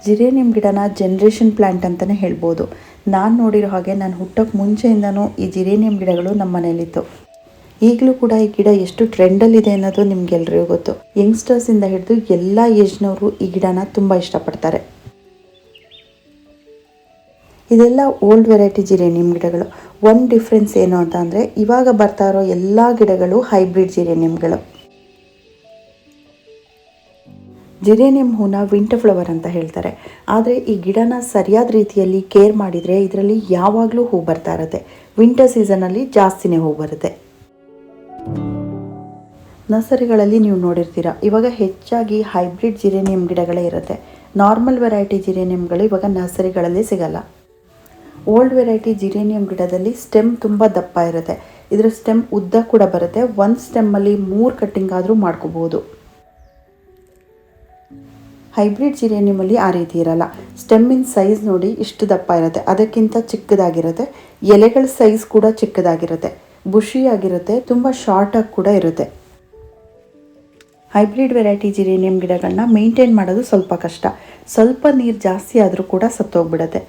Geranium ಗಿಡನ generation plant ಅಂತಲೇ ಹೇಳ್ಬೋದು. ನಾನು ನೋಡಿರೋ ಹಾಗೆ ನಾನು ಹುಟ್ಟೋಕ್ಕೆ ಮುಂಚೆಯಿಂದನೂ ಈ ಜಿರೇನಿಯಂ ಗಿಡಗಳು ನಮ್ಮ ಮನೇಲಿತ್ತು. ಈಗಲೂ ಕೂಡ ಈ ಗಿಡ ಎಷ್ಟು ಟ್ರೆಂಡಲ್ಲಿದೆ ಅನ್ನೋದು ನಿಮಗೆಲ್ಲರಿಗೂ ಗೊತ್ತು. ಯಂಗ್ಸ್ಟರ್ಸಿಂದ ಹಿಡಿದು ಎಲ್ಲ ಏಜ್ನವರು ಈ ಗಿಡನ ತುಂಬ ಇಷ್ಟಪಡ್ತಾರೆ. ಇದೆಲ್ಲ ಓಲ್ಡ್ ವೆರೈಟಿ ಜಿರೇನಿಯಂ ಗಿಡಗಳು. ಒಂದು ಡಿಫ್ರೆನ್ಸ್ ಏನು ಅಂತ ಅಂದರೆ, ಇವಾಗ ಬರ್ತಾ ಇರೋ ಎಲ್ಲ ಗಿಡಗಳು ಹೈಬ್ರಿಡ್ ಜಿರೇನಿಯಂಗಳು. ಜಿರೇನಿಯಂ ಹೂನ ವಿಂಟರ್ ಫ್ಲವರ್ ಅಂತ ಹೇಳ್ತಾರೆ. ಆದರೆ ಈ ಗಿಡನ ಸರಿಯಾದ ರೀತಿಯಲ್ಲಿ ಕೇರ್ ಮಾಡಿದರೆ ಇದರಲ್ಲಿ ಯಾವಾಗಲೂ ಹೂ ಬರ್ತಾ ಇರುತ್ತೆ. ವಿಂಟರ್ ಸೀಸನಲ್ಲಿ ಜಾಸ್ತಿನೇ ಹೂ ಬರುತ್ತೆ. ನರ್ಸರಿಗಳಲ್ಲಿ ನೀವು ನೋಡಿರ್ತೀರ, ಇವಾಗ ಹೆಚ್ಚಾಗಿ ಹೈಬ್ರಿಡ್ ಜಿರೇನಿಯಂ ಗಿಡಗಳೇ ಇರುತ್ತೆ. ನಾರ್ಮಲ್ ವೆರೈಟಿ ಜಿರೇನಿಯಂಗಳು ಇವಾಗ ನರ್ಸರಿಗಳಲ್ಲಿ ಸಿಗಲ್ಲ. ಓಲ್ಡ್ ವೆರೈಟಿ ಜಿರೇನಿಯಂ ಗಿಡದಲ್ಲಿ ಸ್ಟೆಮ್ ತುಂಬ ದಪ್ಪ ಇರುತ್ತೆ. ಇದರ ಸ್ಟೆಮ್ ಉದ್ದ ಕೂಡ ಬರುತ್ತೆ. ಒಂದು ಸ್ಟೆಮ್ಮಲ್ಲಿ 3 ಕಟ್ಟಿಂಗ್ ಆದರೂ ಮಾಡ್ಕೋಬೋದು. ಹೈಬ್ರಿಡ್ ಜಿರೇನಿಯಮಲ್ಲಿ ಆ ರೀತಿ ಇರಲ್ಲ. ಸ್ಟೆಮ್ಮಿನ ಸೈಜ್ ನೋಡಿ ಇಷ್ಟು ದಪ್ಪ ಇರುತ್ತೆ, ಅದಕ್ಕಿಂತ ಚಿಕ್ಕದಾಗಿರುತ್ತೆ. ಎಲೆಗಳ ಸೈಜ್ ಕೂಡ ಚಿಕ್ಕದಾಗಿರುತ್ತೆ, ಬುಷಿಯಾಗಿರುತ್ತೆ, ತುಂಬ ಶಾರ್ಟಾಗಿ ಕೂಡ ಇರುತ್ತೆ. ಹೈಬ್ರಿಡ್ ವೆರೈಟಿ ಜಿರೇನಿಯಂ ಗಿಡಗಳನ್ನ ಮೇಂಟೈನ್ ಮಾಡೋದು ಸ್ವಲ್ಪ ಕಷ್ಟ. ಸ್ವಲ್ಪ ನೀರು ಜಾಸ್ತಿ ಆದರೂ ಕೂಡ ಸತ್ತೋಗ್ಬಿಡುತ್ತೆ.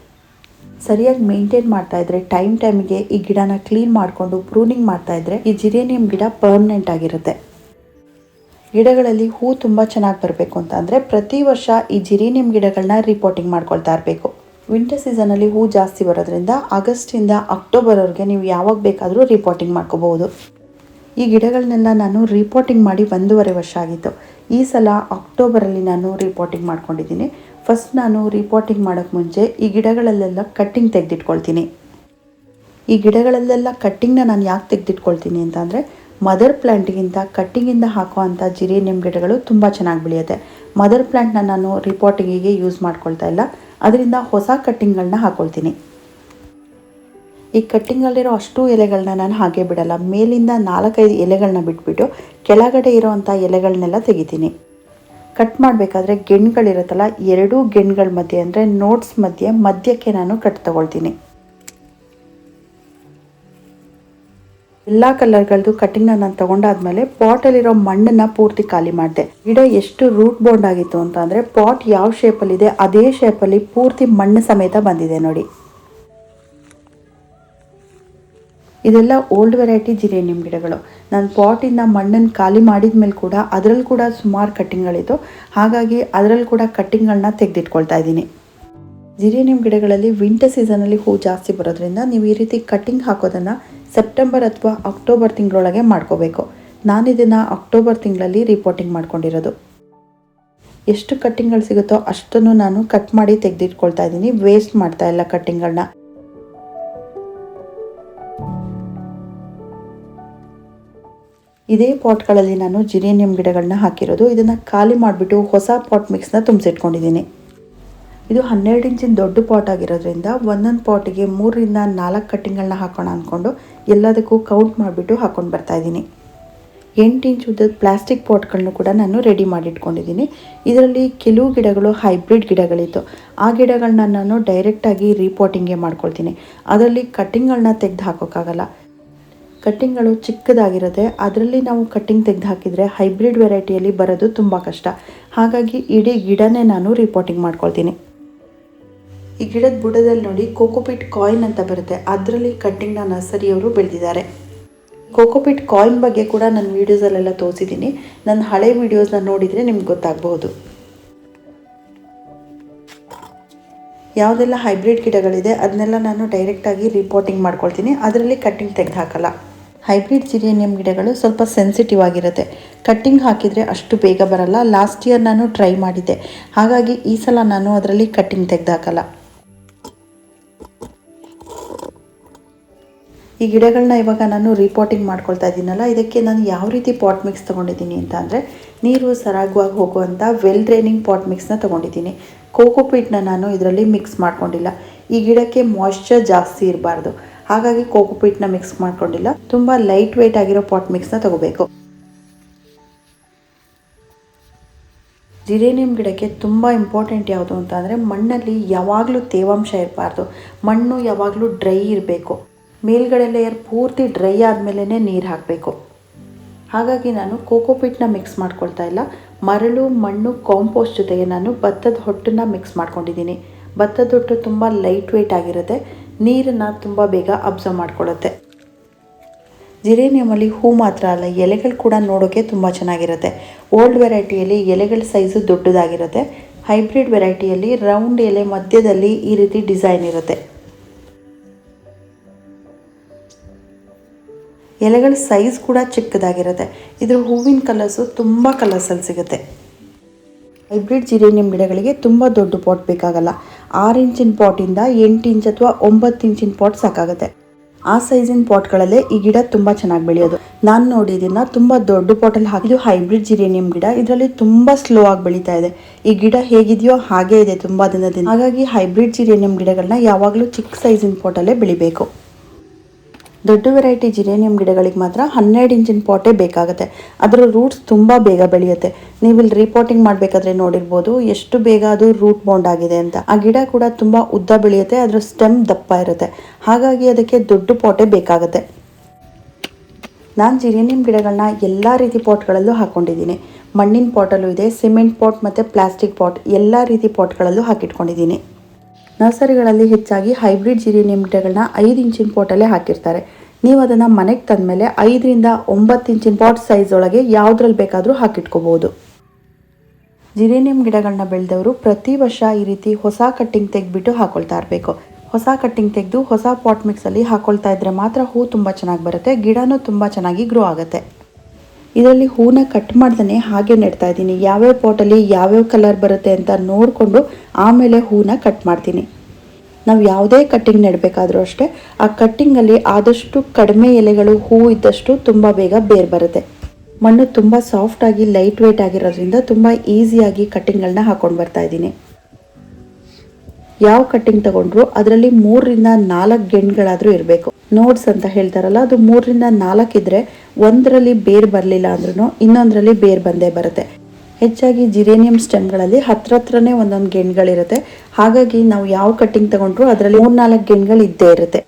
ಸರಿಯಾಗಿ ಮೇಂಟೈನ್ ಮಾಡ್ತಾಯಿದ್ರೆ ಟೈಮಿಗೆ ಈ ಗಿಡನ ಕ್ಲೀನ್ ಮಾಡಿಕೊಂಡು ಪ್ರೂನಿಂಗ್ ಮಾಡ್ತಾಯಿದ್ರೆ ಈ ಜಿರೇನಿಯಂ ಗಿಡ ಪರ್ಮನೆಂಟ್ ಆಗಿರುತ್ತೆ. ಗಿಡಗಳಲ್ಲಿ ಹೂ ತುಂಬ ಚೆನ್ನಾಗಿ ಬರಬೇಕು ಅಂತ ಅಂದರೆ ಪ್ರತಿ ವರ್ಷ ಈ ಜಿರೇನಿಯಂ ಗಿಡಗಳನ್ನ ರಿಪೋರ್ಟಿಂಗ್ ಮಾಡ್ಕೊಳ್ತಾ ಇರಬೇಕು. ವಿಂಟರ್ ಸೀಸನಲ್ಲಿ ಹೂ ಜಾಸ್ತಿ ಬರೋದ್ರಿಂದ ಆಗಸ್ಟಿಂದ ಅಕ್ಟೋಬರ್ವರೆಗೆ ನೀವು ಯಾವಾಗ ಬೇಕಾದರೂ ರಿಪೋರ್ಟಿಂಗ್ ಮಾಡ್ಕೋಬಹುದು. ಈ ಗಿಡಗಳನ್ನೆಲ್ಲ ನಾನು ರಿಪೋರ್ಟಿಂಗ್ ಮಾಡಿ 1.5 ವರ್ಷ ಆಗಿತ್ತು. ಈ ಸಲ ಅಕ್ಟೋಬರಲ್ಲಿ ನಾನು ರಿಪೋರ್ಟಿಂಗ್ ಮಾಡ್ಕೊಂಡಿದ್ದೀನಿ. ಫಸ್ಟ್ ನಾನು ರಿಪೋರ್ಟಿಂಗ್ ಮಾಡೋಕ್ಕೆ ಮುಂಚೆ ಈ ಗಿಡಗಳಲ್ಲೆಲ್ಲ ಕಟ್ಟಿಂಗ್ ತೆಗೆದಿಟ್ಕೊಳ್ತೀನಿ. ಈ ಗಿಡಗಳಲ್ಲೆಲ್ಲ ಕಟ್ಟಿಂಗ್ನ ನಾನು ಯಾಕೆ ತೆಗೆದಿಟ್ಕೊಳ್ತೀನಿ ಅಂತ ಅಂದರೆ, ಮದರ್ ಪ್ಲ್ಯಾಂಟ್ಗಿಂತ ಕಟ್ಟಿಂಗಿಂದ ಹಾಕುವಂಥ ಜಿರೇನಿಯಂ ಗಿಡಗಳು ತುಂಬ ಚೆನ್ನಾಗಿ ಬೆಳೆಯುತ್ತೆ. ಮದರ್ ಪ್ಲ್ಯಾಂಟ್ನ ನಾನು ರಿಪೋರ್ಟಿಂಗಿಗೆ ಯೂಸ್ ಮಾಡ್ಕೊಳ್ತಾ ಇಲ್ಲ, ಅದರಿಂದ ಹೊಸ ಕಟ್ಟಿಂಗ್ಗಳನ್ನ ಹಾಕ್ಕೊಳ್ತೀನಿ. ಈ ಕಟ್ಟಿಂಗಲ್ಲಿರೋ ಅಷ್ಟು ಎಲೆಗಳನ್ನ ನಾನು ಹಾಗೆ ಬಿಡಲ್ಲ. ಮೇಲಿಂದ 4-5 ಎಲೆಗಳನ್ನ ಬಿಟ್ಬಿಟ್ಟು ಕೆಳಗಡೆ ಇರೋವಂಥ ಎಲೆಗಳನ್ನೆಲ್ಲ ತೆಗಿತೀನಿ. ಕಟ್ ಮಾಡಬೇಕಾದ್ರೆ ಗೆಣ್ಗಳಿರುತ್ತಲ್ಲ, 2 ಗೆಣ್ಗಳ ಮಧ್ಯೆ ಅಂದರೆ ನೋಟ್ಸ್ ಮಧ್ಯಕ್ಕೆ ನಾನು ಕಟ್ ತಗೊಳ್ತೀನಿ. ಎಲ್ಲ ಕಲರ್ಗಳದ್ದು ಕಟ್ಟಿಂಗ್ನ ನಾನು ತೊಗೊಂಡಾದ್ಮೇಲೆ ಪಾಟಲ್ಲಿರೋ ಮಣ್ಣನ್ನು ಪೂರ್ತಿ ಖಾಲಿ ಮಾಡಿದೆ. ಗಿಡ ಎಷ್ಟು ರೂಟ್ ಬೌಂಡ್ ಆಗಿತ್ತು ಅಂತ ಅಂದರೆ, ಪಾಟ್ ಯಾವ ಶೇಪಲ್ಲಿದೆ ಅದೇ ಶೇಪಲ್ಲಿ ಪೂರ್ತಿ ಮಣ್ಣು ಸಮೇತ ಬಂದಿದೆ ನೋಡಿ. ಇದೆಲ್ಲ ಓಲ್ಡ್ ವೆರೈಟಿ ಜಿರೇನಿಯಂ ಗಿಡಗಳು. ನಾನು ಪಾಟಿಂದ ಮಣ್ಣನ್ನು ಖಾಲಿ ಮಾಡಿದ ಮೇಲೆ ಕೂಡ ಅದರಲ್ಲಿ ಕೂಡ ಸುಮಾರು ಕಟ್ಟಿಂಗ್ಗಳಿತ್ತು. ಹಾಗಾಗಿ ಅದರಲ್ಲಿ ಕೂಡ ಕಟ್ಟಿಂಗ್ಗಳನ್ನ ತೆಗೆದಿಟ್ಕೊಳ್ತಾ ಇದ್ದೀನಿ. ಜಿರೇನಿಯಂ ಗಿಡಗಳಲ್ಲಿ ವಿಂಟರ್ ಸೀಸನಲ್ಲಿ ಹೂ ಜಾಸ್ತಿ ಬರೋದ್ರಿಂದ ನೀವು ಈ ರೀತಿ ಕಟ್ಟಿಂಗ್ ಹಾಕೋದನ್ನು ಸೆಪ್ಟೆಂಬರ್ ಅಥವಾ ಅಕ್ಟೋಬರ್ ತಿಂಗಳೊಳಗೆ ಮಾಡ್ಕೋಬೇಕು. ನಾನು ಇದನ್ನು ಅಕ್ಟೋಬರ್ ತಿಂಗಳಲ್ಲಿ ರಿಪೋರ್ಟಿಂಗ್ ಮಾಡ್ಕೊಂಡಿರೋದು. ಎಷ್ಟು ಕಟ್ಟಿಂಗ್ಗಳು ಸಿಗುತ್ತೋ ಅಷ್ಟನ್ನು ನಾನು ಕಟ್ ಮಾಡಿ ತೆಗೆದಿಟ್ಕೊಳ್ತಾ ಇದ್ದೀನಿ. ವೇಸ್ಟ್ ಮಾಡ್ತಾ ಇಲ್ಲ ಕಟ್ಟಿಂಗ್ಗಳನ್ನ. ಇದೇ ಪಾಟ್ಗಳಲ್ಲಿ ನಾನು ಜಿರೇನಿಯಂ ಗಿಡಗಳನ್ನ ಹಾಕಿರೋದು. ಇದನ್ನು ಖಾಲಿ ಮಾಡಿಬಿಟ್ಟು ಹೊಸ ಪಾಟ್ ಮಿಕ್ಸ್ನ ತುಂಬಿಸಿಟ್ಕೊಂಡಿದ್ದೀನಿ. ಇದು 12 ಇಂಚಿನ ದೊಡ್ಡ ಪಾಟ್ ಆಗಿರೋದ್ರಿಂದ ಒಂದೊಂದು ಪಾಟಿಗೆ 3ರಿಂದ 4 ಕಟ್ಟಿಂಗ್ಗಳನ್ನ ಹಾಕೋಣ ಅಂದ್ಕೊಂಡು ಎಲ್ಲದಕ್ಕೂ ಕೌಂಟ್ ಮಾಡಿಬಿಟ್ಟು ಹಾಕ್ಕೊಂಡು ಬರ್ತಾಯಿದ್ದೀನಿ. 8 ಇಂಚ್ ಉದ್ದದ ಪ್ಲಾಸ್ಟಿಕ್ ಪಾಟ್ಗಳನ್ನೂ ಕೂಡ ನಾನು ರೆಡಿ ಮಾಡಿಟ್ಕೊಂಡಿದ್ದೀನಿ. ಇದರಲ್ಲಿ ಕೆಲವು ಗಿಡಗಳು ಹೈಬ್ರಿಡ್ ಗಿಡಗಳಿತ್ತು. ಆ ಗಿಡಗಳನ್ನ ನಾನು ಡೈರೆಕ್ಟಾಗಿ ರಿಪೋರ್ಟಿಂಗೇ ಮಾಡ್ಕೊಳ್ತೀನಿ. ಅದರಲ್ಲಿ ಕಟ್ಟಿಂಗ್ಗಳನ್ನ ತೆಗೆದು ಹಾಕೋಕ್ಕಾಗಲ್ಲ. ಕಟ್ಟಿಂಗ್ಗಳು ಚಿಕ್ಕದಾಗಿರುತ್ತೆ. ಅದರಲ್ಲಿ ನಾವು ಕಟ್ಟಿಂಗ್ ತೆಗೆದು ಹಾಕಿದರೆ ಹೈಬ್ರಿಡ್ ವೆರೈಟಿಯಲ್ಲಿ ಬರೋದು ತುಂಬ ಕಷ್ಟ. ಹಾಗಾಗಿ ಇಡೀ ಗಿಡನೇ ನಾನು ರಿಪೋರ್ಟಿಂಗ್ ಮಾಡ್ಕೊಳ್ತೀನಿ. ಈ ಗಿಡದ ಬುಡದಲ್ಲಿ ನೋಡಿ ಕೋಕೋಪಿಟ್ ಕಾಯಿನ್ ಅಂತ ಬರುತ್ತೆ, ಅದರಲ್ಲಿ ಕಟ್ಟಿಂಗ್ನ ನರ್ಸರಿಯವರು ಬೆಳೆದಿದ್ದಾರೆ. ಕೋಕೋಪಿಟ್ ಕಾಯಿನ್ ಬಗ್ಗೆ ಕೂಡ ನನ್ನ ವೀಡಿಯೋಸಲ್ಲೆಲ್ಲ ತೋರಿಸಿದ್ದೀನಿ. ನನ್ನ ಹಳೆ ವೀಡಿಯೋಸ್ನ ನೋಡಿದರೆ ನಿಮ್ಗೆ ಗೊತ್ತಾಗಬಹುದು. ಯಾವುದೆಲ್ಲ ಹೈಬ್ರಿಡ್ ಗಿಡಗಳಿದೆ ಅದನ್ನೆಲ್ಲ ನಾನು ಡೈರೆಕ್ಟಾಗಿ ರಿಪೋರ್ಟಿಂಗ್ ಮಾಡ್ಕೊಳ್ತೀನಿ. ಅದರಲ್ಲಿ ಕಟ್ಟಿಂಗ್ ತೆಗೆದು ಹಾಕಲ್ಲ. ಹೈಬ್ರಿಡ್ ಜಿರೇನಿಯಂ ಗಿಡಗಳು ಸ್ವಲ್ಪ ಸೆನ್ಸಿಟಿವ್ ಆಗಿರುತ್ತೆ. ಕಟ್ಟಿಂಗ್ ಹಾಕಿದರೆ ಅಷ್ಟು ಬೇಗ ಬರಲ್ಲ. ಲಾಸ್ಟ್ ಇಯರ್ ನಾನು ಟ್ರೈ ಮಾಡಿದ್ದೆ, ಹಾಗಾಗಿ ಈ ಸಲ ನಾನು ಅದರಲ್ಲಿ ಕಟ್ಟಿಂಗ್ ತೆಗೆದು ಹಾಕಲ್ಲ. ಈ ಗಿಡಗಳನ್ನ ಇವಾಗ ನಾನು ರಿಪೋರ್ಟಿಂಗ್ ಮಾಡ್ಕೊಳ್ತಾ ಇದ್ದೀನಲ್ಲ, ಇದಕ್ಕೆ ನಾನು ಯಾವ ರೀತಿ ಪಾಟ್ ಮಿಕ್ಸ್ ತೊಗೊಂಡಿದ್ದೀನಿ ಅಂತ ಅಂದರೆ, ನೀರು ಸರಾಗವಾಗಿ ಹೋಗುವಂಥ ವೆಲ್ ಡ್ರೈನಿಂಗ್ ಪಾಟ್ ಮಿಕ್ಸ್ನ ತೊಗೊಂಡಿದ್ದೀನಿ. ಕೋಕೋಪೀಟ್ನ ನಾನು ಇದರಲ್ಲಿ ಮಿಕ್ಸ್ ಮಾಡ್ಕೊಂಡಿಲ್ಲ. ಈ ಗಿಡಕ್ಕೆ ಮಾಯ್ಶ್ಚರ್ ಜಾಸ್ತಿ ಇರಬಾರ್ದು, ಹಾಗಾಗಿ ಕೋಕೋಪೀಟ್ನ ಮಿಕ್ಸ್ ಮಾಡ್ಕೊಂಡಿಲ್ಲ. ತುಂಬ ಲೈಟ್ ವೆಯ್ಟ್ ಆಗಿರೋ ಪಾಟ್ ಮಿಕ್ಸ್ನ ತಗೋಬೇಕು. ಜಿರೇನಿಯಂ ಗಿಡಕ್ಕೆ ತುಂಬ ಇಂಪಾರ್ಟೆಂಟ್ ಯಾವುದು ಅಂತ ಅಂದರೆ, ಮಣ್ಣಲ್ಲಿ ಯಾವಾಗಲೂ ತೇವಾಂಶ ಇರಬಾರ್ದು. ಮಣ್ಣು ಯಾವಾಗಲೂ ಡ್ರೈ ಇರಬೇಕು. ಮೇಲ್ಗಡೆ ಲೇಯರ್ ಪೂರ್ತಿ ಡ್ರೈ ಆದಮೇಲೆ ನೀರು ಹಾಕಬೇಕು. ಹಾಗಾಗಿ ನಾನು ಕೋಕೋಪೀಟ್ನ ಮಿಕ್ಸ್ ಮಾಡ್ಕೊಳ್ತಾ ಇಲ್ಲ, ಮರಳು, ಮಣ್ಣು, ಕಾಂಪೋಸ್ಟ್ ಜೊತೆಗೆ ನಾನು ಭತ್ತದ ಹೊಟ್ಟನ್ನು ಮಿಕ್ಸ್ ಮಾಡ್ಕೊಂಡಿದ್ದೀನಿ. ಭತ್ತದ ಹೊಟ್ಟು ತುಂಬ ಲೈಟ್ ವೆಯ್ಟ್ ಆಗಿರುತ್ತೆ, ನೀರನ್ನು ತುಂಬ ಬೇಗ ಅಬ್ಸರ್ವ್ ಮಾಡ್ಕೊಳ್ಳುತ್ತೆ. ಜಿರೇನಿಯಮಲ್ಲಿ ಹೂ ಮಾತ್ರ ಅಲ್ಲ, ಎಲೆಗಳು ಕೂಡ ನೋಡೋಕ್ಕೆ ತುಂಬ ಚೆನ್ನಾಗಿರುತ್ತೆ. ಓಲ್ಡ್ ವೆರೈಟಿಯಲ್ಲಿ ಎಲೆಗಳ ಸೈಜು ದೊಡ್ಡದಾಗಿರುತ್ತೆ. ಹೈಬ್ರಿಡ್ ವೆರೈಟಿಯಲ್ಲಿ ರೌಂಡ್ ಎಲೆ ಮಧ್ಯದಲ್ಲಿ ಈ ರೀತಿ ಡಿಸೈನ್ ಇರುತ್ತೆ. ಎಲೆಗಳ ಸೈಜ್ ಕೂಡ ಚಿಕ್ಕದಾಗಿರುತ್ತೆ. ಇದ್ರ ಹೂವಿನ ಕಲರ್ಸು ತುಂಬ ಕಲರ್ಸಲ್ಲಿ ಸಿಗುತ್ತೆ. ಹೈಬ್ರಿಡ್ ಜಿರೇನಿಯಂ ಗಿಡಗಳಿಗೆ ತುಂಬ ದೊಡ್ಡ ಪಾಟ್ ಬೇಕಾಗಲ್ಲ. 6 ಇಂಚಿನ ಪಾಟಿಂದ 8 ಇಂಚ್ ಅಥವಾ 9 ಇಂಚಿನ ಪಾಟ್ ಸಾಕಾಗುತ್ತೆ. ಆ ಸೈಜಿನ ಪಾಟ್ಗಳಲ್ಲೇ ಈ ಗಿಡ ತುಂಬ ಚೆನ್ನಾಗಿ ಬೆಳೆಯೋದು. ನಾನು ನೋಡಿದ್ದನ್ನು ತುಂಬ ದೊಡ್ಡ ಪಾಟಲ್ಲಿ ಹಾಕಿದ್ದು ಹೈಬ್ರಿಡ್ ಜಿರೇನಿಯಂ ಗಿಡ. ಇದರಲ್ಲಿ ತುಂಬ ಸ್ಲೋ ಆಗಿ ಬೆಳೀತಾ ಇದೆ. ಈ ಗಿಡ ಹೇಗಿದೆಯೋ ಹಾಗೇ ಇದೆ ತುಂಬ ದಿನದಿಂದ. ಹಾಗಾಗಿ ಹೈಬ್ರಿಡ್ ಜಿರೇನಿಯಂ ಗಿಡಗಳನ್ನ ಯಾವಾಗಲೂ ಚಿಕ್ಕ ಸೈಜಿನ ಪಾಟಲ್ಲೇ ಬೆಳಿಬೇಕು. ದೊಡ್ಡ ವೆರೈಟಿ ಜಿರೇನಿಯಂ ಗಿಡಗಳಿಗೆ ಮಾತ್ರ 12 ಇಂಚಿನ ಪಾಟೇ ಬೇಕಾಗುತ್ತೆ. ಅದರ ರೂಟ್ಸ್ ತುಂಬ ಬೇಗ ಬೆಳೆಯುತ್ತೆ. ನೀವು ಇಲ್ಲಿ ರಿಪೋರ್ಟಿಂಗ್ ಮಾಡಬೇಕಾದ್ರೆ ನೋಡಿರ್ಬೋದು ಎಷ್ಟು ಬೇಗ ಅದು ರೂಟ್ ಬೌಂಡ್ ಆಗಿದೆ ಅಂತ. ಆ ಗಿಡ ಕೂಡ ತುಂಬ ಉದ್ದ ಬೆಳೆಯುತ್ತೆ, ಅದರ ಸ್ಟೆಮ್ ದಪ್ಪ ಇರುತ್ತೆ. ಹಾಗಾಗಿ ಅದಕ್ಕೆ ದೊಡ್ಡ ಪಾಟೇ ಬೇಕಾಗುತ್ತೆ. ನಾನು ಜಿರೇನಿಯಂ ಗಿಡಗಳನ್ನ ಎಲ್ಲ ರೀತಿ ಪಾಟ್ಗಳಲ್ಲೂ ಹಾಕ್ಕೊಂಡಿದ್ದೀನಿ. ಮಣ್ಣಿನ ಪಾಟಲ್ಲೂ ಇದೆ, ಸಿಮೆಂಟ್ ಪಾಟ್ ಮತ್ತು ಪ್ಲಾಸ್ಟಿಕ್ ಪಾಟ್ ಎಲ್ಲ ರೀತಿ ಪಾಟ್ಗಳಲ್ಲೂ ಹಾಕಿಟ್ಕೊಂಡಿದ್ದೀನಿ. ನರ್ಸರಿಗಳಲ್ಲಿ ಹೆಚ್ಚಾಗಿ ಹೈಬ್ರಿಡ್ ಜಿರೇನಿಯಂ ಗಿಡಗಳನ್ನ 5 ಇಂಚಿನ ಪಾಟಲ್ಲೇ ಹಾಕಿರ್ತಾರೆ. ನೀವು ಅದನ್ನು ಮನೆಗೆ ತಂದಮೇಲೆ 5 ರಿಂದ 9 ಇಂಚಿನ ಪಾಟ್ ಸೈಜ್ ಒಳಗೆ ಯಾವುದ್ರಲ್ಲಿ ಬೇಕಾದರೂ ಹಾಕಿಟ್ಕೋಬಹುದು. ಜಿರೇನಿಯಂ ಗಿಡಗಳನ್ನ ಬೆಳೆದವರು ಪ್ರತಿ ವರ್ಷ ಈ ರೀತಿ ಹೊಸ ಕಟ್ಟಿಂಗ್ ತೆಗೆದ್ಬಿಟ್ಟು ಹಾಕೊಳ್ತಾ ಇರಬೇಕು. ಹೊಸ ಕಟ್ಟಿಂಗ್ ತೆಗೆದು ಹೊಸ ಪಾಟ್ ಮಿಕ್ಸಲ್ಲಿ ಹಾಕೊಳ್ತಾ ಇದ್ರೆ ಮಾತ್ರ ಹೂ ತುಂಬ ಚೆನ್ನಾಗಿ ಬರುತ್ತೆ, ಗಿಡನೂ ತುಂಬ ಚೆನ್ನಾಗಿ ಗ್ರೋ ಆಗುತ್ತೆ. ಇದರಲ್ಲಿ ಹೂನ ಕಟ್ ಮಾಡ್ದೇ ಹಾಗೆ ನೆಡ್ತಾ ಇದ್ದೀನಿ. ಯಾವ್ಯಾವ ಪಾಟಲ್ಲಿ ಯಾವ್ಯಾವ ಕಲರ್ ಬರುತ್ತೆ ಅಂತ ನೋಡಿಕೊಂಡು ಆಮೇಲೆ ಹೂನ ಕಟ್ ಮಾಡ್ತೀನಿ. ನಾವು ಯಾವುದೇ ಕಟ್ಟಿಂಗ್ ನೆಡಬೇಕಾದ್ರೂ ಅಷ್ಟೇ ಆ ಕಟ್ಟಿಂಗಲ್ಲಿ ಆದಷ್ಟು ಕಡಿಮೆ ಎಲೆಗಳು ಹೂ ಇದ್ದಷ್ಟು ತುಂಬ ಬೇಗ ಬೇರು ಬರುತ್ತೆ. ಮಣ್ಣು ತುಂಬ ಸಾಫ್ಟಾಗಿ ಲೈಟ್ ವೆಯ್ಟ್ ಆಗಿರೋದ್ರಿಂದ ತುಂಬ ಈಸಿಯಾಗಿ ಕಟ್ಟಿಂಗ್ಗಳನ್ನ ಹಾಕೊಂಡು ಬರ್ತಾ ಇದ್ದೀನಿ. ಯಾವ ಕಟ್ಟಿಂಗ್ ತಗೊಂಡ್ರು ಅದರಲ್ಲಿ 3 ರಿಂದ 4 ಗೆಣ್ಗಳಾದರೂ ಇರಬೇಕು. ನೋಡ್ಸ್ ಅಂತ ಹೇಳ್ತಾರಲ್ಲ, ಅದು 3 ರಿಂದ 4 ಇದ್ರೆ ಒಂದರಲ್ಲಿ ಬೇರ್ ಬರಲಿಲ್ಲ ಅಂದ್ರೂ ಇನ್ನೊಂದರಲ್ಲಿ ಬೇರ್ ಬಂದೇ ಬರುತ್ತೆ. ಹೆಚ್ಚಾಗಿ ಜಿರೇನಿಯಂ ಸ್ಟೆಮ್ಗಳಲ್ಲಿ ಹತ್ರನೇ ಒಂದೊಂದು ಗೆಣ್ಗಳಿರುತ್ತೆ. ಹಾಗಾಗಿ ನಾವು ಯಾವ ಕಟ್ಟಿಂಗ್ ತಗೊಂಡ್ರು ಅದರಲ್ಲಿ 3-4 ಗೆಣ್ಗಳು ಇದ್ದೇ ಇರುತ್ತೆ.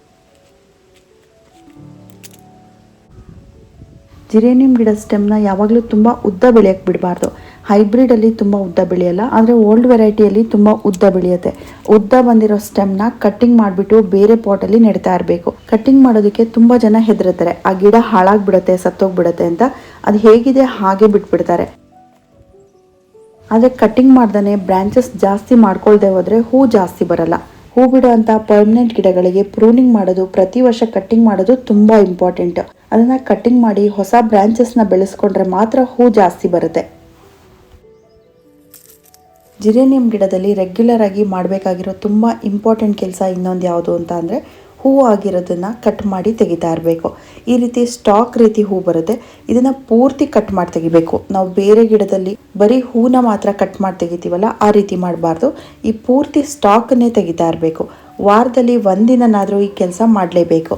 ಜಿರೇನಿಯಂ ಗಿಡದ ಸ್ಟೆಮ್ನ ಯಾವಾಗಲೂ ತುಂಬ ಉದ್ದ ಬೆಳೆಯಕ್ಕೆ ಬಿಡಬಾರ್ದು. ಹೈಬ್ರಿಡಲ್ಲಿ ತುಂಬ ಉದ್ದ ಬೆಳೆಯಲ್ಲ, ಆದರೆ ಓಲ್ಡ್ ವೆರೈಟಿಯಲ್ಲಿ ತುಂಬ ಉದ್ದ ಬೆಳೆಯುತ್ತೆ. ಉದ್ದ ಬಂದಿರೋ ಸ್ಟೆಮ್ನ ಕಟ್ಟಿಂಗ್ ಮಾಡಿಬಿಟ್ಟು ಬೇರೆ ಪಾಟಲ್ಲಿ ನೆಡ್ತಾ ಇರಬೇಕು. ಕಟ್ಟಿಂಗ್ ಮಾಡೋದಕ್ಕೆ ತುಂಬ ಜನ ಹೆದರ್ತಾರೆ, ಆ ಗಿಡ ಹಾಳಾಗ್ಬಿಡುತ್ತೆ, ಸತ್ತೋಗ್ಬಿಡುತ್ತೆ ಅಂತ. ಅದು ಹೇಗಿದೆ ಹಾಗೆ ಬಿಟ್ಬಿಡ್ತಾರೆ. ಆದರೆ ಕಟ್ಟಿಂಗ್ ಮಾಡ್ದೇ ಬ್ರಾಂಚಸ್ ಜಾಸ್ತಿ ಮಾಡ್ಕೊಳ್ದೆ ಹೋದರೆ ಹೂ ಜಾಸ್ತಿ ಬರಲ್ಲ. ಹೂ ಬಿಡುವಂಥ ಪರ್ಮನೆಂಟ್ ಗಿಡಗಳಿಗೆ ಪ್ರೂನಿಂಗ್ ಮಾಡೋದು, ಪ್ರತಿ ವರ್ಷ ಕಟ್ಟಿಂಗ್ ಮಾಡೋದು ತುಂಬ ಇಂಪಾರ್ಟೆಂಟ್. ಅದನ್ನು ಕಟ್ಟಿಂಗ್ ಮಾಡಿ ಹೊಸ ಬ್ರಾಂಚಸ್ನ ಬೆಳೆಸ್ಕೊಂಡ್ರೆ ಮಾತ್ರ ಹೂ ಜಾಸ್ತಿ ಬರುತ್ತೆ. ಜಿರೇನಿಯಂ ಗಿಡದಲ್ಲಿ ರೆಗ್ಯುಲರ್ ಆಗಿ ಮಾಡಬೇಕಾಗಿರೋ ತುಂಬ ಇಂಪಾರ್ಟೆಂಟ್ ಕೆಲಸ ಇನ್ನೊಂದು ಯಾವುದು ಅಂತ ಅಂದರೆ ಹೂವು ಆಗಿರೋದನ್ನು ಕಟ್ ಮಾಡಿ ತೆಗಿತಾ ಇರಬೇಕು. ಈ ರೀತಿ ಸ್ಟಾಕ್ ರೀತಿ ಹೂ ಬರುತ್ತೆ, ಇದನ್ನು ಪೂರ್ತಿ ಕಟ್ ಮಾಡಿ ತೆಗಿಬೇಕು. ನಾವು ಬೇರೆ ಗಿಡದಲ್ಲಿ ಬರೀ ಹೂನ ಮಾತ್ರ ಕಟ್ ಮಾಡಿ ತೆಗಿತೀವಲ್ಲ, ಆ ರೀತಿ ಮಾಡಬಾರ್ದು. ಈ ಪೂರ್ತಿ ಸ್ಟಾಕನ್ನೇ ತೆಗಿತಾ ಇರಬೇಕು. ವಾರದಲ್ಲಿ 1 ದಿನನಾದರೂ ಈ ಕೆಲಸ ಮಾಡಲೇಬೇಕು.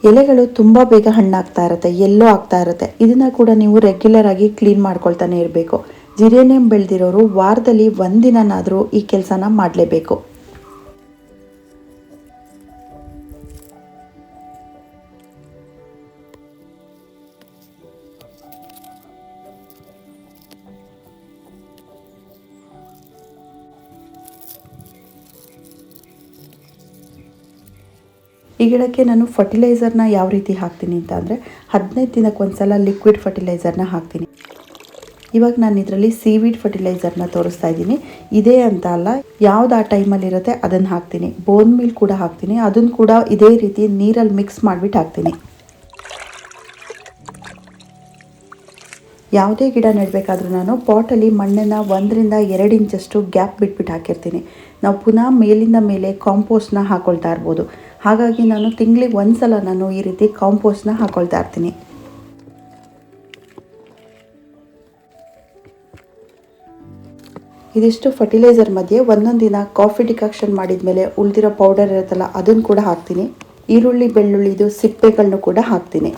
ಎಲೆಗಳು ತುಂಬ ಬೇಗ ಹಣ್ಣಾಗ್ತಾ ಇರುತ್ತೆ, ಎಲ್ಲೋ ಆಗ್ತಾ ಇರುತ್ತೆ. ಇದನ್ನ ಕೂಡ ನೀವು ರೆಗ್ಯುಲರ್ ಆಗಿ ಕ್ಲೀನ್ ಮಾಡ್ಕೊಳ್ತಾನೆ ಇರಬೇಕು. ಜಿರೇನಿಯಂ ಬೆಳೆದಿರೋರು ವಾರದಲ್ಲಿ 1 ದಿನನಾದರೂ ಈ ಕೆಲಸನ ಮಾಡಲೇಬೇಕು. ಈ ಗಿಡಕ್ಕೆ ನಾನು ಫರ್ಟಿಲೈಸರ್ನ ಯಾವ ರೀತಿ ಹಾಕ್ತೀನಿ ಅಂತ ಅಂದರೆ 15 ದಿನಕ್ಕೆ ಒಂದ್ಸಲ ಲಿಕ್ವಿಡ್ ಫರ್ಟಿಲೈಸರ್ನ ಹಾಕ್ತೀನಿ. ಇವಾಗ ನಾನು ಇದರಲ್ಲಿ ಸೀವೀಡ್ ಫರ್ಟಿಲೈಸರ್ನ ತೋರಿಸ್ತಾ ಇದ್ದೀನಿ. ಇದೇ ಅಂತ ಅಲ್ಲ, ಯಾವ್ದು ಆ ಟೈಮಲ್ಲಿ ಇರುತ್ತೆ ಅದನ್ನು ಹಾಕ್ತೀನಿ. ಬೋನ್ ಮೀಲ್ ಕೂಡ ಹಾಕ್ತೀನಿ, ಅದನ್ನು ಕೂಡ ಇದೇ ರೀತಿ ನೀರಲ್ಲಿ ಮಿಕ್ಸ್ ಮಾಡಿಬಿಟ್ಟು ಹಾಕ್ತೀನಿ. ಯಾವುದೇ ಗಿಡ ನೆಡಬೇಕಾದ್ರೂ ನಾನು ಪಾಟಲ್ಲಿ ಮಣ್ಣನ್ನು 1 ರಿಂದ 2 ಇಂಚಷ್ಟು ಗ್ಯಾಪ್ ಬಿಟ್ಬಿಟ್ಟು ಹಾಕಿರ್ತೀನಿ. ನಾವು ಪುನಃ ಮೇಲಿಂದ ಮೇಲೆ ಕಾಂಪೋಸ್ಟ್ನ ಹಾಕೊಳ್ತಾ ಇರ್ಬೋದು. ಹಾಗಾಗಿ ನಾನು ತಿಂಗಳಿಗೆ 1 ಸಲ ನಾನು ಈ ರೀತಿ ಕಾಂಪೋಸ್ಟ್ನ ಹಾಕೊಳ್ತಾ ಇರ್ತೀನಿ. ಇದಿಷ್ಟು ಫರ್ಟಿಲೈಸರ್ ಮಧ್ಯೆ ಒಂದೊಂದು ದಿನ ಕಾಫಿ ಡಿಕಾಕ್ಷನ್ ಮಾಡಿದ್ಮೇಲೆ ಉಳಿದಿರೋ ಪೌಡರ್ ಇರುತ್ತಲ್ಲ ಅದನ್ನು ಕೂಡ ಹಾಕ್ತೀನಿ. ಈರುಳ್ಳಿ ಬೆಳ್ಳುಳ್ಳಿದು ಸಿಪ್ಪೆಗಳನ್ನು ಕೂಡ ಹಾಕ್ತೀನಿ.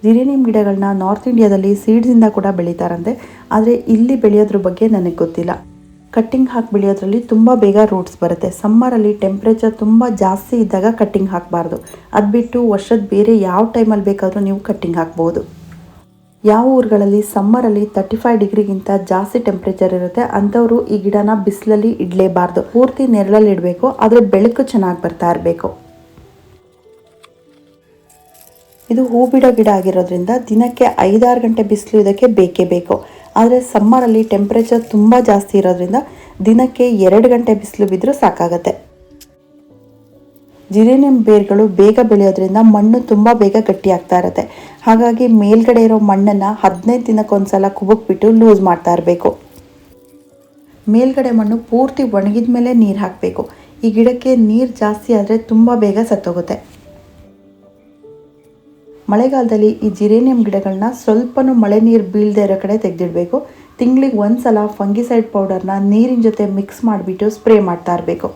ಜಿರೇನಿಯಂ ಗಿಡಗಳನ್ನ ನಾರ್ತ್ ಇಂಡಿಯಾದಲ್ಲಿ ಸೀಡ್ಸಿಂದ ಕೂಡ ಬೆಳೀತಾರಂತೆ, ಆದರೆ ಇಲ್ಲಿ ಬೆಳೆಯೋದ್ರ ಬಗ್ಗೆ ನನಗೆ ಗೊತ್ತಿಲ್ಲ. ಕಟ್ಟಿಂಗ್ ಹಾಕಿ ಬೆಳೆಯೋದ್ರಲ್ಲಿ ತುಂಬ ಬೇಗ ರೂಟ್ಸ್ ಬರುತ್ತೆ. ಸಮ್ಮರಲ್ಲಿ ಟೆಂಪ್ರೇಚರ್ ತುಂಬ ಜಾಸ್ತಿ ಇದ್ದಾಗ ಕಟ್ಟಿಂಗ್ ಹಾಕಬಾರ್ದು. ಅದು ಬಿಟ್ಟು ವರ್ಷದ ಬೇರೆ ಯಾವ ಟೈಮಲ್ಲಿ ಬೇಕಾದರೂ ನೀವು ಕಟ್ಟಿಂಗ್ ಹಾಕ್ಬೋದು. ಯಾವ ಊರುಗಳಲ್ಲಿ ಸಮ್ಮರಲ್ಲಿ 35 ಡಿಗ್ರಿಗಿಂತ ಜಾಸ್ತಿ ಟೆಂಪ್ರೇಚರ್ ಇರುತ್ತೆ ಅಂಥವರು ಈ ಗಿಡನ ಬಿಸಿಲಲ್ಲಿ ಇಡಲೇಬಾರ್ದು. ಪೂರ್ತಿ ನೆರಳಲ್ಲಿ ಇಡಬೇಕು, ಆದರೆ ಬೆಳಕು ಚೆನ್ನಾಗಿ ಬರ್ತಾ ಇರಬೇಕು. ಇದು ಹೂ ಬಿಡೋ ಗಿಡ ಆಗಿರೋದ್ರಿಂದ ದಿನಕ್ಕೆ 5-6 ಗಂಟೆ ಬಿಸಿಲು ಇದಕ್ಕೆ ಬೇಕೇ ಬೇಕು. ಆದರೆ ಸಮ್ಮರಲ್ಲಿ ಟೆಂಪ್ರೇಚರ್ ತುಂಬ ಜಾಸ್ತಿ ಇರೋದ್ರಿಂದ ದಿನಕ್ಕೆ 2 ಗಂಟೆ ಬಿಸಿಲು ಬಿದ್ದರೂ ಸಾಕಾಗತ್ತೆ. ಜಿರೇನಿಯಂ ಬೇರ್ಗಳು ಬೇಗ ಬೆಳೆಯೋದ್ರಿಂದ ಮಣ್ಣು ತುಂಬ ಬೇಗ ಗಟ್ಟಿ ಆಗ್ತಾ ಇರುತ್ತೆ. ಹಾಗಾಗಿ ಮೇಲ್ಗಡೆ ಇರೋ ಮಣ್ಣನ್ನು 15 ದಿನಕ್ಕೊಂದ್ಸಲ ಕುಬಕ್ಬಿಟ್ಟು ಲೂಸ್ ಮಾಡ್ತಾ ಇರಬೇಕು. ಮೇಲ್ಗಡೆ ಮಣ್ಣು ಪೂರ್ತಿ ಒಣಗಿದ ಮೇಲೆ ನೀರು ಹಾಕಬೇಕು. ಈ ಗಿಡಕ್ಕೆ ನೀರು ಜಾಸ್ತಿ ಆದರೆ ತುಂಬ ಬೇಗ ಸತ್ತೋಗುತ್ತೆ. ಮಳೆಗಾಲದಲ್ಲಿ ಈ ಜಿರೇನಿಯಂ ಗಿಡಗಳನ್ನ ಸ್ವಲ್ಪನೂ ಮಳೆ ನೀರು ಬೀಳದೇ ಇರೋ ಕಡೆ ತೆಗೆದಿಡಬೇಕು. ತಿಂಗಳಿಗೆ ಒಂದ್ಸಲ ಫಂಗಿಸೈಡ್ ಪೌಡರ್ನ ನೀರಿನ ಜೊತೆ ಮಿಕ್ಸ್ ಮಾಡಿಬಿಟ್ಟು ಸ್ಪ್ರೇ ಮಾಡ್ತಾ ಇರಬೇಕು.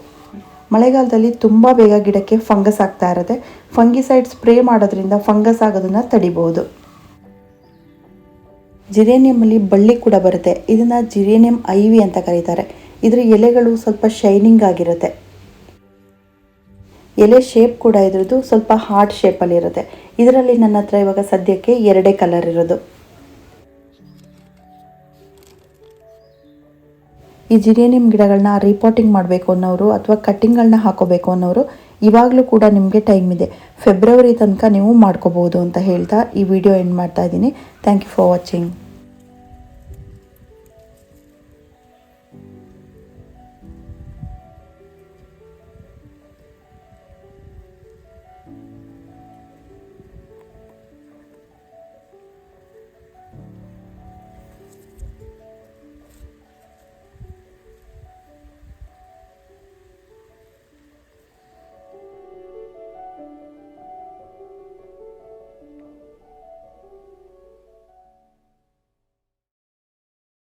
ಮಳೆಗಾಲದಲ್ಲಿ ತುಂಬ ಬೇಗ ಗಿಡಕ್ಕೆ ಫಂಗಸ್ ಆಗ್ತಾ ಇರುತ್ತೆ. ಫಂಗಿಸೈಡ್ ಸ್ಪ್ರೇ ಮಾಡೋದ್ರಿಂದ ಫಂಗಸ್ ಆಗೋದನ್ನು ತಡಿಬಹುದು. ಜಿರೇನಿಯಮಲ್ಲಿ ಬಳ್ಳಿ ಕೂಡ ಬರುತ್ತೆ. ಇದನ್ನು ಜಿರೇನಿಯಂ ಐವಿ ಅಂತ ಕರೀತಾರೆ. ಇದರ ಎಲೆಗಳು ಸ್ವಲ್ಪ ಶೈನಿಂಗ್ ಆಗಿರುತ್ತೆ. ಎಲೆ ಶೇಪ್ ಕೂಡ ಇದ್ರದ್ದು ಸ್ವಲ್ಪ ಹಾರ್ಟ್ ಶೇಪಲ್ಲಿ ಇರುತ್ತೆ. ಇದರಲ್ಲಿ ನನ್ನ ಹತ್ರ ಇವಾಗ ಸದ್ಯಕ್ಕೆ 2 ಕಲರ್ ಇರೋದು. ಈ ಜಿರೇನಿಯಂ ಗಿಡಗಳನ್ನ ರೀಪಾಟಿಂಗ್ ಮಾಡಬೇಕು ಅನ್ನೋರು ಅಥವಾ ಕಟ್ಟಿಂಗ್ಗಳನ್ನ ಹಾಕೋಬೇಕು ಅನ್ನೋರು ಇವಾಗಲೂ ಕೂಡ ನಿಮಗೆ ಟೈಮ್ ಇದೆ. ಫೆಬ್ರವರಿ ತನಕ ನೀವು ಮಾಡ್ಕೋಬಹುದು ಅಂತ ಹೇಳ್ತಾ ಈ ವಿಡಿಯೋ ಎಂಡ್ ಮಾಡ್ತಾ ಇದ್ದೀನಿ. Thank you for watching.